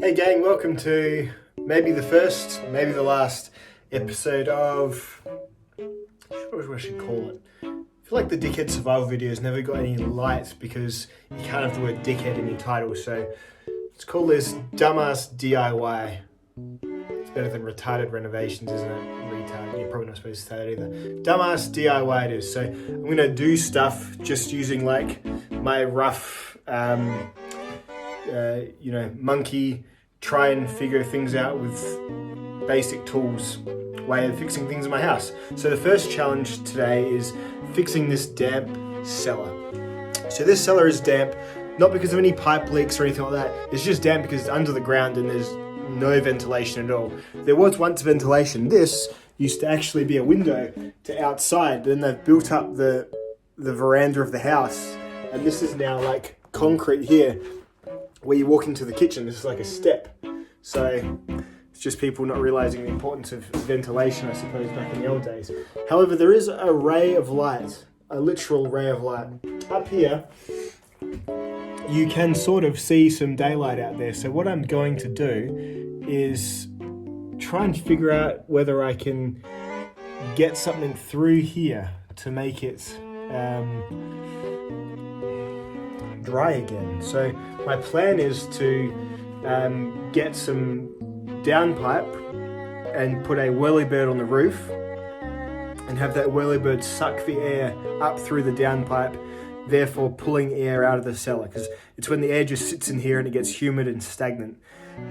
Hey gang, welcome to maybe the first, maybe the last episode of, what I should call it. I feel like the dickhead survival videos never got any light because you can't have the word dickhead in your title, so let's call this dumbass DIY. It's better than retarded renovations, isn't it? Retard, you're probably not supposed to say that either. Dumbass DIY it is. So I'm gonna do stuff just using like my rough, monkey, try and figure things out with basic tools way of fixing things in my house. So the first challenge today is fixing this damp cellar. So this cellar is damp, not because of any pipe leaks or anything like that. It's just damp because it's under the ground and there's no ventilation at all. There was once ventilation. This used to actually be a window to outside, but then they've built up the veranda of the house, and this is now like concrete here where you walk into the kitchen. This is like a step. So it's just people not realizing the importance of ventilation, I suppose, back in the old days. However, there is a ray of light, a literal ray of light. Up here, you can sort of see some daylight out there. So what I'm going to do is try and figure out whether I can get something through here to make it dry again. So my plan is to get some downpipe and put a whirlybird on the roof and have that whirlybird suck the air up through the downpipe, therefore pulling air out of the cellar, because it's when the air just sits in here and it gets humid and stagnant,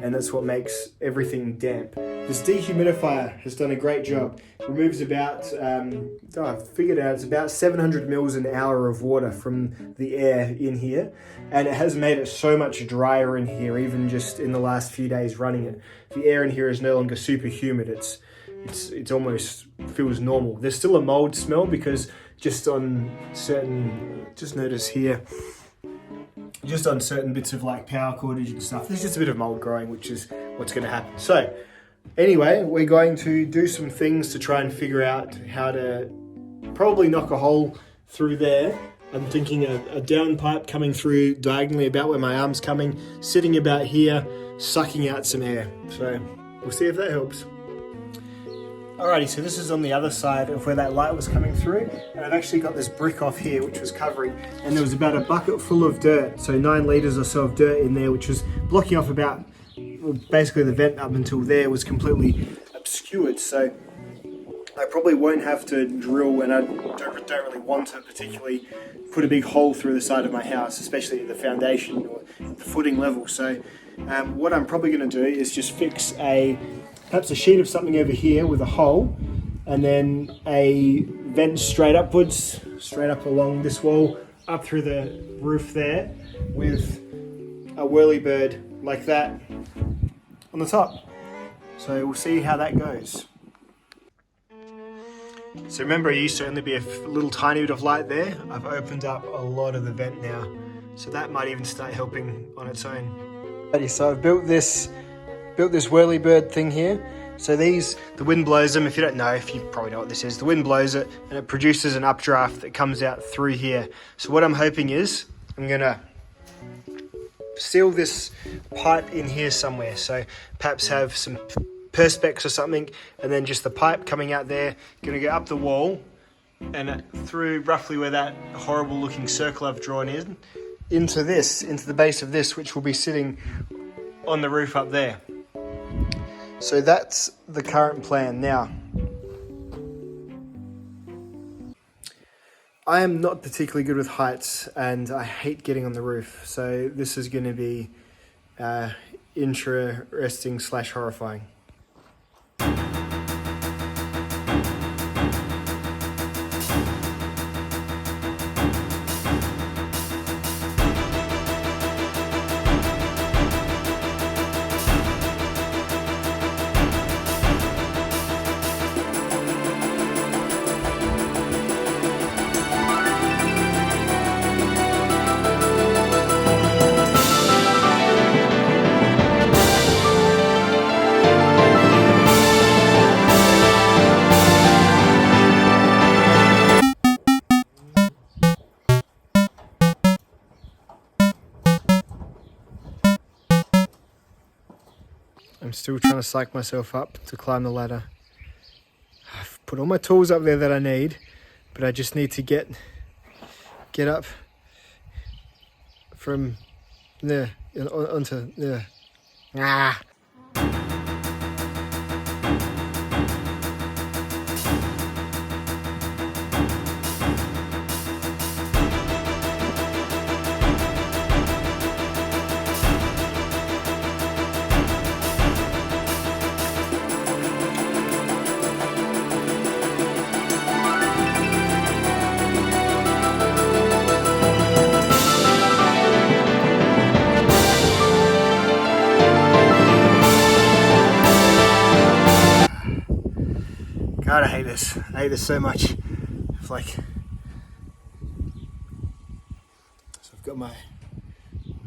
and that's what makes everything damp. This dehumidifier has done a great job. It removes about, I've figured out, it's about 700 mils an hour of water from the air in here, and it has made it so much drier in here, even just in the last few days running it. The air in here is no longer super humid. It's almost feels normal. There's still a mold smell because just notice here, just on certain bits of like power cordage and stuff, there's just a bit of mold growing, which is what's going to happen. So anyway, we're going to do some things to try and figure out how to probably knock a hole through there. I'm thinking a downpipe coming through diagonally about where my arm's coming, sitting about here, sucking out some air. So we'll see if that helps. Alrighty, so this is on the other side of where that light was coming through, and I've actually got this brick off here which was covering, and there was about a bucket full of dirt, so 9 litres or so of dirt in there, which was blocking off about, well, basically the vent up until there was completely obscured. So I probably won't have to drill, and I don't really want to particularly put a big hole through the side of my house, especially at the foundation or at the footing level. So what I'm probably going to do is just fix perhaps a sheet of something over here with a hole, and then a vent straight upwards, straight up along this wall, up through the roof there, with a whirlybird like that on the top. So we'll see how that goes. So remember, it used to only be a little tiny bit of light there. I've opened up a lot of the vent now, so that might even start helping on its own. So I've built this whirlybird thing here. So the wind blows them. If you don't know, if you probably know what this is, the wind blows it and it produces an updraft that comes out through here. So what I'm hoping is I'm gonna seal this pipe in here somewhere. So perhaps have some perspex or something, and then just the pipe coming out there, gonna go up the wall and through roughly where that horrible looking circle I've drawn in, into the base of this, which will be sitting on the roof up there. So that's the current plan. Now, I am not particularly good with heights and I hate getting on the roof. So this is going to be interesting / horrifying. I'm still trying to psych myself up to climb the ladder. I've put all my tools up there that I need, but I just need to get up from there onto there. Ah. God, I hate this. I hate this so much. It's like, so I've got my,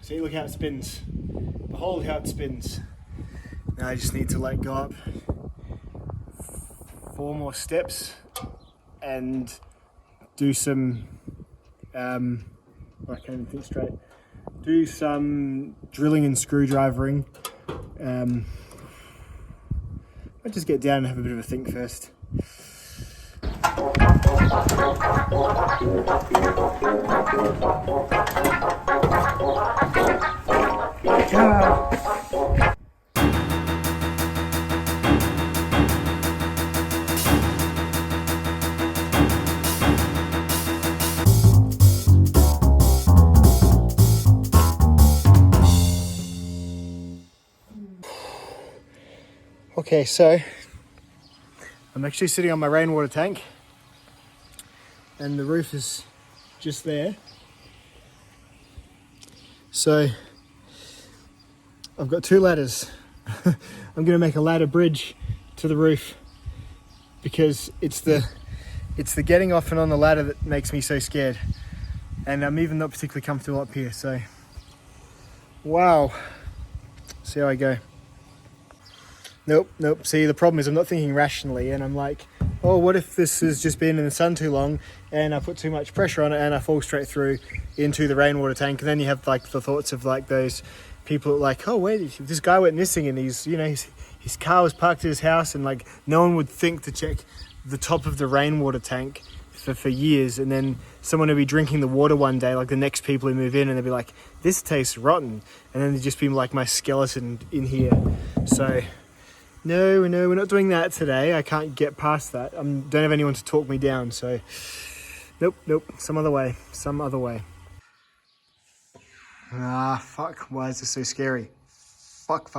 see, look how it spins. Behold how it spins. Now I just need to like go up 4 more steps and do some, I can't even think straight. Do some drilling and screwdrivering. I'll just get down and have a bit of a think first. Okay, so I'm actually sitting on my rainwater tank and the roof is just there. So I've got 2 ladders. I'm going to make a ladder bridge to the roof because it's the getting off and on the ladder that makes me so scared. And I'm even not particularly comfortable up here, so wow. See how I go. Nope. See, the problem is I'm not thinking rationally and I'm like, oh, what if this has just been in the sun too long and I put too much pressure on it and I fall straight through into the rainwater tank? And then you have like the thoughts of like those people like, oh, wait, this guy went missing and he's, you know, his car was parked at his house and like no one would think to check the top of the rainwater tank for years, and then someone will be drinking the water one day, like the next people who move in, and they'll be like, this tastes rotten, and then they'd just be like my skeleton in here. So no, we're not doing that today. I can't get past that. I don't have anyone to talk me down, so nope, some other way. Ah, fuck, why is this so scary? Fuck.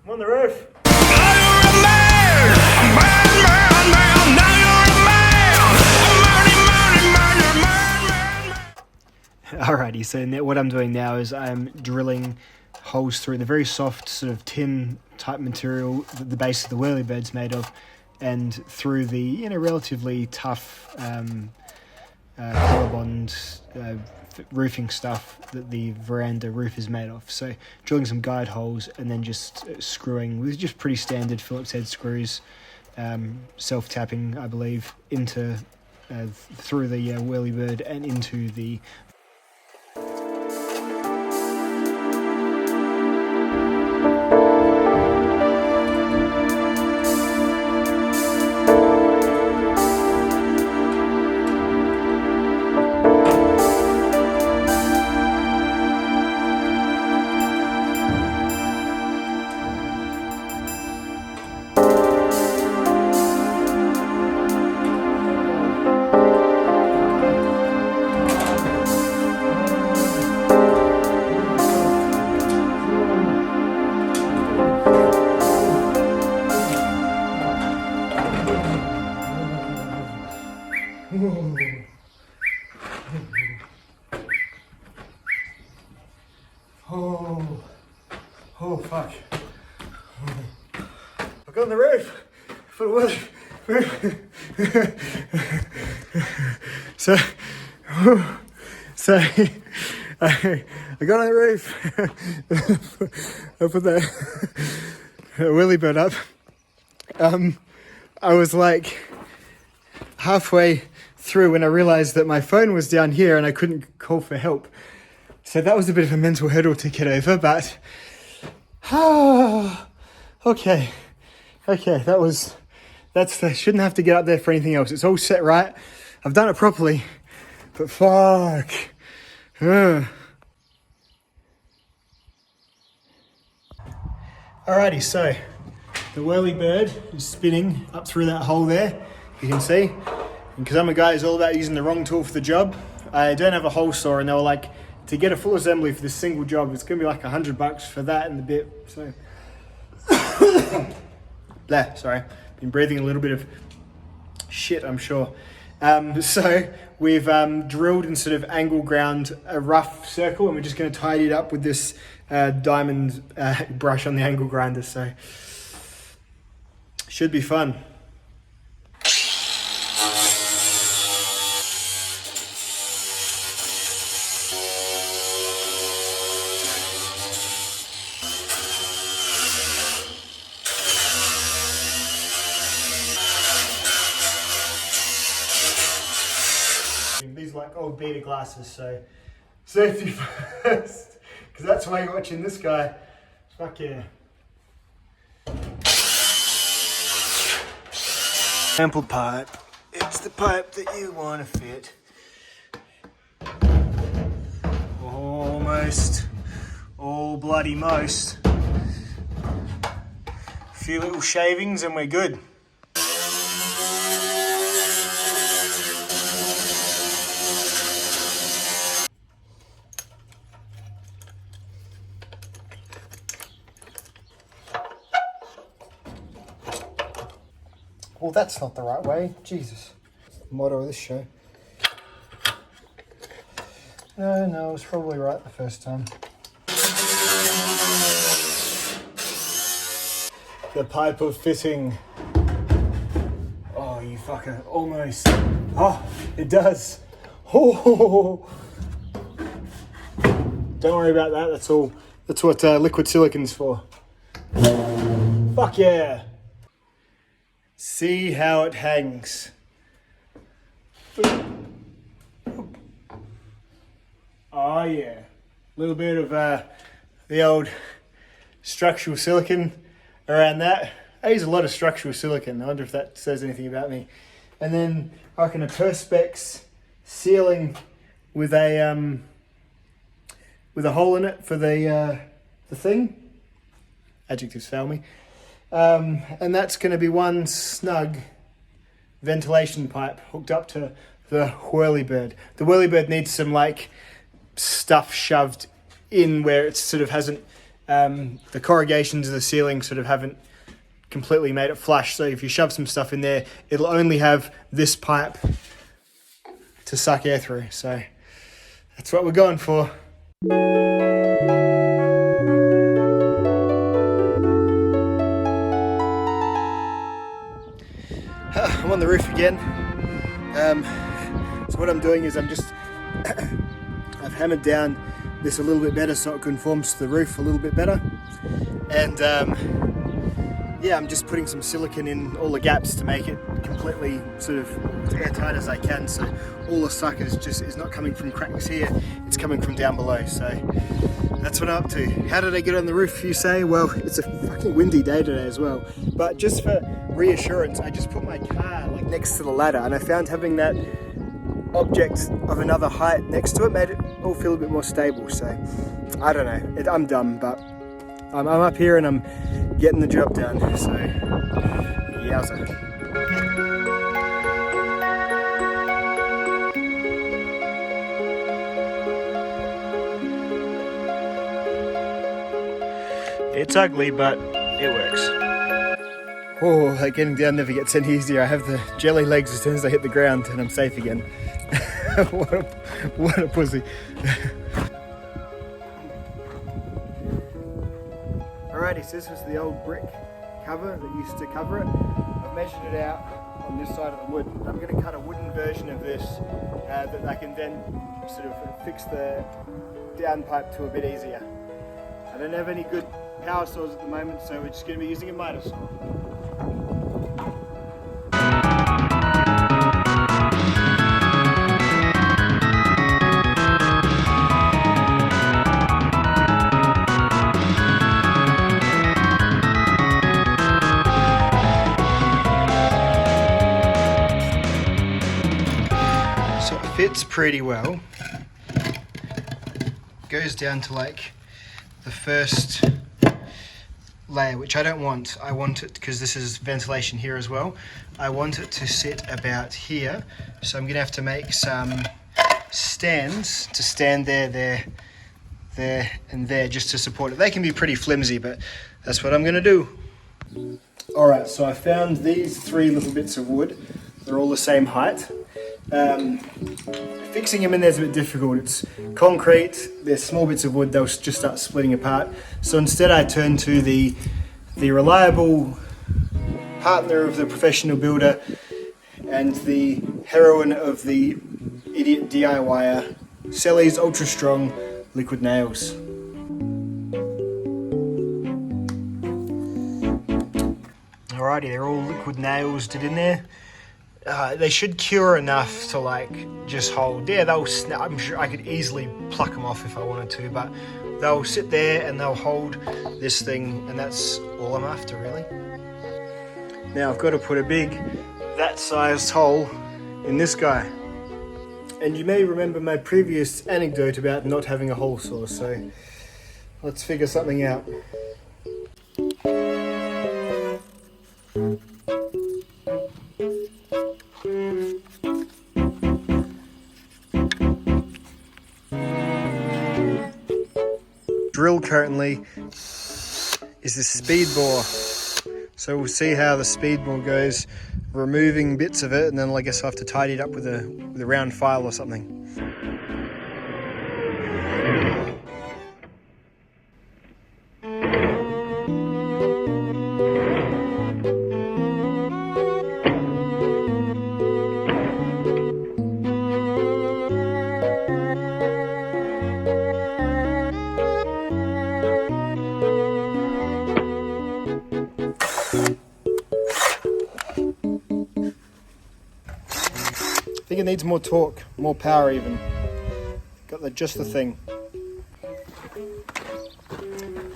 I'm on the roof. Alrighty, so what I'm doing now is I'm drilling holes through the very soft sort of tin type material that the base of the whirly bird's made of, and through the, you know, relatively tough Colorbond roofing stuff that the veranda roof is made of. So drilling some guide holes and then just screwing with just pretty standard Phillips head screws, self-tapping, I believe, into through the whirly bird and into the on the roof. For Whirly. So I got on the roof. I put the Whirly bird up. I was like halfway through when I realized that my phone was down here and I couldn't call for help. So that was a bit of a mental hurdle to get over, but okay, shouldn't have to get up there for anything else. It's all set right. I've done it properly, but fuck. Alrighty, so the whirly bird is spinning up through that hole there, you can see. And because I'm a guy who's all about using the wrong tool for the job, I don't have a hole saw, and they were like, to get a full assembly for this single job, it's gonna be like $100 for that and the bit, so. Blah, sorry, been breathing a little bit of shit, I'm sure. So we've drilled and sort of angle ground a rough circle, and we're just gonna tidy it up with this diamond brush on the angle grinder, so should be fun. These are like old beta glasses, so safety first, because that's why you're watching this guy. Fuck yeah. Sample pipe. It's the pipe that you want to fit. Almost. All bloody most. A few little shavings and we're good. Well, that's not the right way. Jesus. The motto of this show. No, it was probably right the first time. The pipe of fitting. Oh, you fucker. Almost. Oh, it does. Oh. Don't worry about that. That's all. That's what liquid silicon's for. Fuck yeah. See how it hangs. Oh yeah. A little bit of the old structural silicon around that. I use a lot of structural silicon. I wonder if that says anything about me. And then I reckon a Perspex sealing with a hole in it for the thing. Adjectives fail me. And that's going to be one snug ventilation pipe hooked up to the whirly bird. The whirly bird needs some like stuff shoved in where it sort of hasn't, the corrugations of the ceiling sort of haven't completely made it flush. So if you shove some stuff in there, it'll only have this pipe to suck air through. So that's what we're going for. I'm on the roof again. So what I'm doing is I've hammered down this a little bit better so it conforms to the roof a little bit better. And yeah, I'm just putting some silicone in all the gaps to make it completely sort of as airtight as I can, so all the suck is not coming from cracks here, it's coming from down below. So that's what I'm up to. How did I get on the roof, you say? Well, it's a fucking windy day today as well. But just for reassurance, I just put my car like next to the ladder, and I found having that object of another height next to it made it all feel a bit more stable. So I don't know, I'm dumb, but I'm up here and I'm getting the job done. So yowza. It's ugly, but it works. Oh, getting down never gets any easier. I have the jelly legs as soon as I hit the ground and I'm safe again. what a pussy. Alrighty, so this was the old brick cover that used to cover it. I've measured it out on this side of the wood. I'm going to cut a wooden version of this that I can then sort of fix the downpipe to a bit easier. I don't have any good power saws at the moment, so we're just going to be using a miter saw. Fits pretty well. Goes down to like the first layer, which I don't want. I want it, because this is ventilation here as well, I want it to sit about here. So I'm gonna have to make some stands to stand there, and there, just to support it. They can be pretty flimsy, but that's what I'm gonna do. All right, so I found these 3 little bits of wood. They're all the same height. Fixing them in there is a bit difficult. It's concrete, they're small bits of wood, they'll just start splitting apart. So instead I turned to the reliable partner of the professional builder and the heroine of the idiot D.I.Y, Selly's Ultra Strong Liquid Nails. Alrighty, they're all liquid nails did in there. They should cure enough to like just hold. Yeah, they'll snap. I'm sure I could easily pluck them off if I wanted to, but they'll sit there and they'll hold this thing, and that's all I'm after, really. Now I've got to put a big, that sized hole in this guy. And you may remember my previous anecdote about not having a hole saw, so let's figure something out. Drill currently is the speed bore, so we'll see how the speed bore goes, removing bits of it, and then I guess I'll have to tidy it up with a round file or something. I think it needs more torque, more power even. Got just the thing.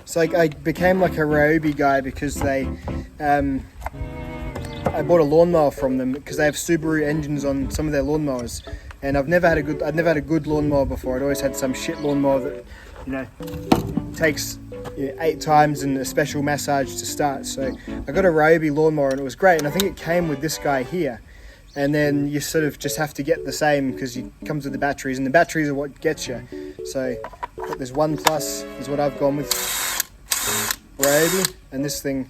So I became like a Ryobi guy because they, I bought a lawnmower from them because they have Subaru engines on some of their lawnmowers, and I'd never had a good lawnmower before. I'd always had some shit lawnmower that, you know, takes 8 times and a special massage to start. So I got a Ryobi lawnmower and it was great, and I think it came with this guy here. And then you sort of just have to get the same because it comes with the batteries, and the batteries are what gets you. So there's One Plus is what I've gone with, Ryobi, and this thing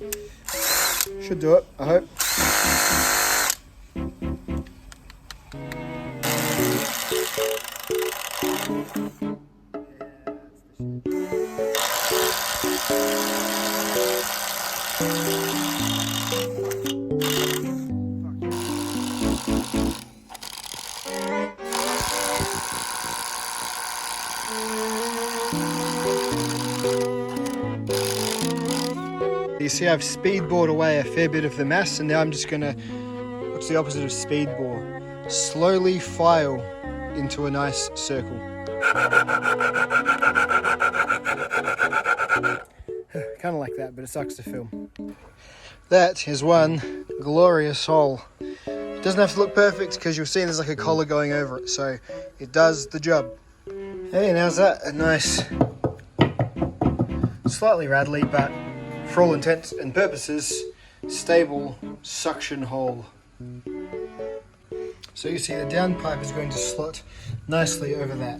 should do it, I hope. You see, I've speed bored away a fair bit of the mass, and now I'm just gonna, what's the opposite of speed bore? Slowly file into a nice circle. Kind of like that, but it sucks to film. That is one glorious hole. It doesn't have to look perfect because you'll see there's like a collar going over it, so it does the job. Hey, and how's that? A nice, slightly rattly, but for all intents and purposes, stable suction hole. So you see the downpipe is going to slot nicely over that.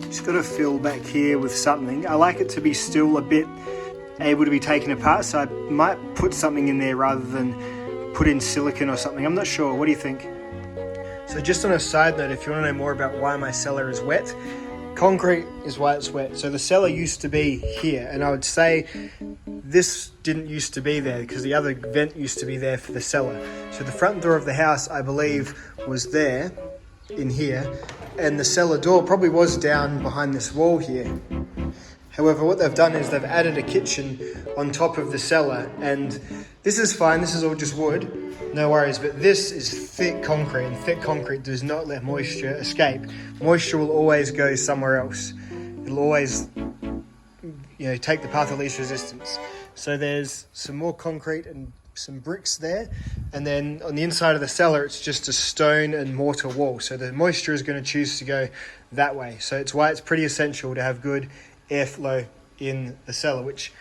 Just got to fill back here with something. I like it to be still a bit able to be taken apart, so I might put something in there rather than put in silicone or something. I'm not sure. What do you think? So just on a side note, if you want to know more about why my cellar is wet, concrete is why it's wet. So the cellar used to be here, and I would say this didn't used to be there because the other vent used to be there for the cellar. So the front door of the house, I believe, was there in here, and the cellar door probably was down behind this wall here. However, what they've done is they've added a kitchen on top of the cellar, and this is fine, this is all just wood, no worries, but this is thick concrete, and thick concrete does not let moisture escape. Moisture will always go somewhere else. It'll always, take the path of least resistance. So there's some more concrete and some bricks there, and then on the inside of the cellar it's just a stone and mortar wall, so the moisture is going to choose to go that way. So it's why it's pretty essential to have good airflow in the cellar, which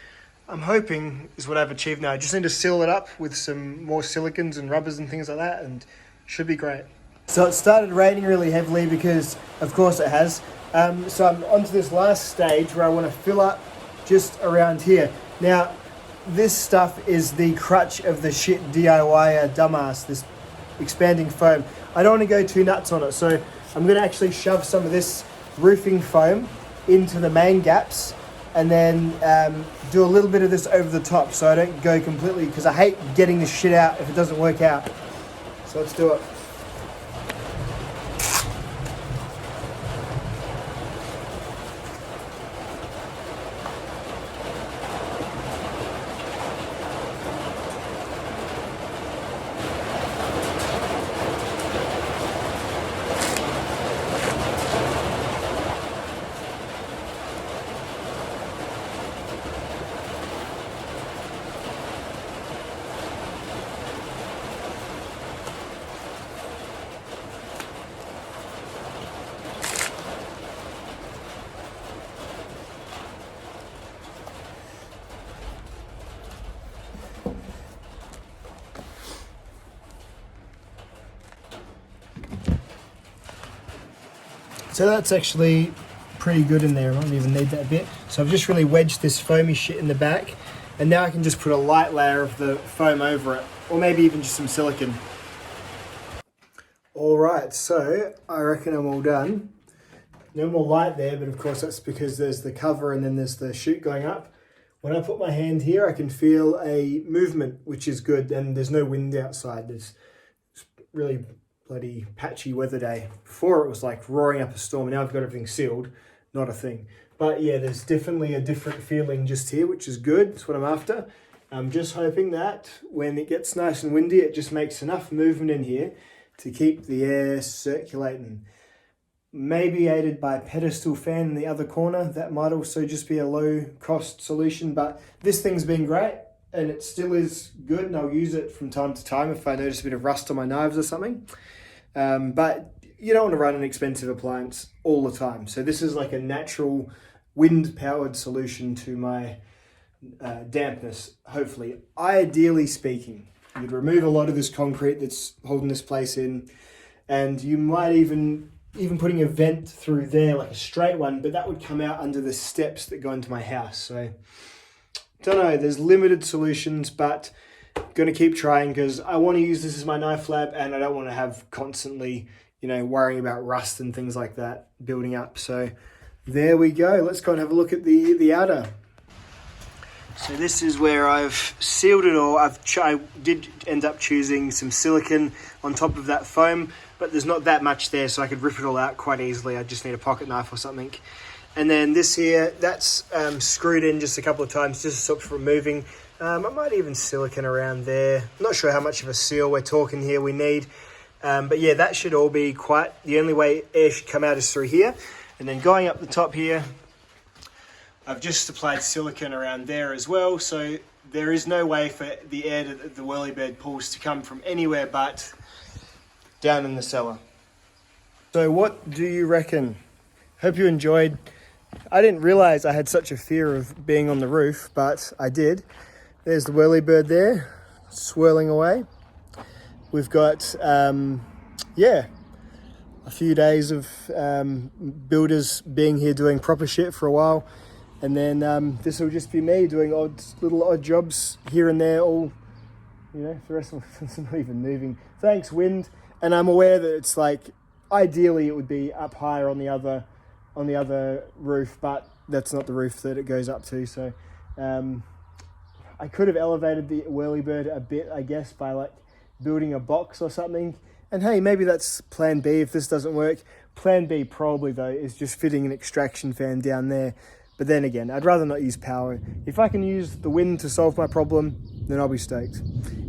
I'm hoping is what I've achieved now. I just need to seal it up with some more silicons and rubbers and things like that, and it should be great. So it started raining really heavily because of course it has. So I'm onto this last stage where I want to fill up just around here. Now this stuff is the crutch of the shit D.I.Y dumbass, this expanding foam. I don't want to go too nuts on it, so I'm going to actually shove some of this roofing foam into the main gaps, and then do a little bit of this over the top so I don't go completely, because I hate getting this shit out if it doesn't work out. So let's do it. So that's actually pretty good in there. I don't even need that bit. So I've just really wedged this foamy shit in the back, and now I can just put a light layer of the foam over it, or maybe even just some silicone. All right, so I reckon I'm all done. No more light there, but of course that's because there's the cover and then there's the chute going up. When I put my hand here, I can feel a movement, which is good, and there's no wind outside. It's really bloody patchy weather day. Before it was like roaring up a storm, and now I've got everything sealed, not a thing. But yeah, there's definitely a different feeling just here, which is good. That's what I'm after. I'm just hoping that when it gets nice and windy, it just makes enough movement in here to keep the air circulating. Maybe aided by a pedestal fan in the other corner. That might also just be a low cost solution, but this thing's been great and it still is good, and I'll use it from time to time if I notice a bit of rust on my knives or something. But you don't want to run an expensive appliance all the time. So this is like a natural wind-powered solution to my dampness, hopefully. Ideally speaking, you'd remove a lot of this concrete that's holding this place in, and you might even putting a vent through there, like a straight one, but that would come out under the steps that go into my house. So, don't know, there's limited solutions, but going to keep trying because I want to use this as my knife lab, and I don't want to have constantly, worrying about rust and things like that building up. So there we go. Let's go and have a look at the outer. So this is where I've sealed it all. I did end up choosing some silicone on top of that foam, but there's not that much there, so I could rip it all out quite easily. I just need a pocket knife or something. And then this here, that's screwed in just a couple of times just to stop from moving. I might even silicone around there. I'm not sure how much of a seal we're talking here we need. But yeah, that should all be the only way air should come out is through here. And then going up the top here, I've just applied silicone around there as well. So there is no way for the air that the whirlybird pulls to come from anywhere but down in the cellar. So what do you reckon? Hope you enjoyed. I didn't realize I had such a fear of being on the roof, but I did. There's the whirlybird there, swirling away. We've got, a few days of builders being here doing proper shit for a while. And then this will just be me doing little odd jobs here and there, all, the rest of it's not even moving. Thanks, wind. And I'm aware that it's like, ideally it would be up higher on the other roof, but that's not the roof that it goes up to. So I could have elevated the whirlybird a bit, I guess, by like building a box or something. And hey, maybe that's plan B if this doesn't work. Plan B probably though is just fitting an extraction fan down there. But then again, I'd rather not use power. If I can use the wind to solve my problem, then I'll be stoked.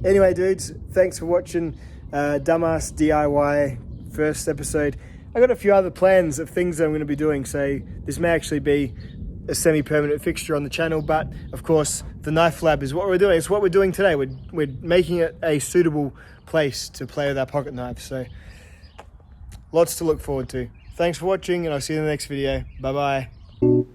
Anyway, dudes, thanks for watching Dumbass DIY first episode. I got a few other plans of things that I'm going to be doing, so this may actually be a semi-permanent fixture on the channel, but of course the knife lab is what we're doing. It's what we're doing today. We're making it a suitable place to play with our pocket knives, so lots to look forward to. Thanks for watching, and I'll see you in the next video. Bye bye.